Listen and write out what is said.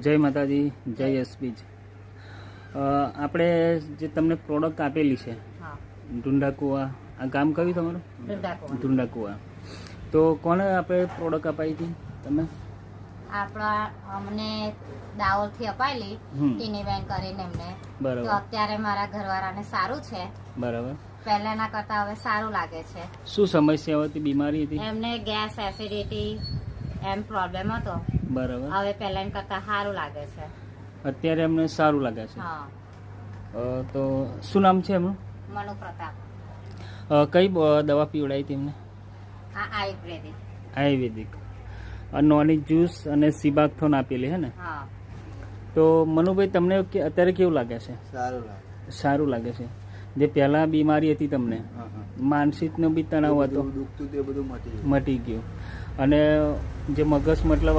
જય માતાજી, જય એસબીજ. આપણે જે તમને પ્રોડક્ટ આપેલી છે ઢુંડાકુવા, આ ગામ કયું તમારું? ઢુંડાકુવા. તો કોને આપણે પ્રોડક્ટ અપાઈ હતી? તમે આપણા અમને દાહોદથી અપાયેલી ટીનીબેન કરીને એમને. બરાબર. તો અત્યારે મારા ઘરવાળાને સારું છે. બરાબર. પહેલાના કરતા હવે સારું લાગે છે. શું સમસ્યા હતી, બીમારી હતી? એમને ગેસ, એસિડિટી એમ પ્રોબ્લેમ હતો. બરાબર. હવે પહેલાના કરતા સારું લાગે છે. અત્યારે એમને સારું લાગે છે. હા. તો શું નામ છે એમનું? મનુ પ્રતાપ. કઈ દવા પીવડાવી હતી એમને? આ આયુર્વેદિક. આયુર્વેદિક. નોનિક જ્યુસ અને સિબાક્થોન આપેલી હે ને? હા. તો મનુભાઈ, તમને અત્યારે કેવું લાગે છે? સારું લાગે છે. જે પહેલા બીમારી હતી તમને, માનસિકનો બી તણાવ હતો, મટી ગયો. અને જે મગજ મતલબ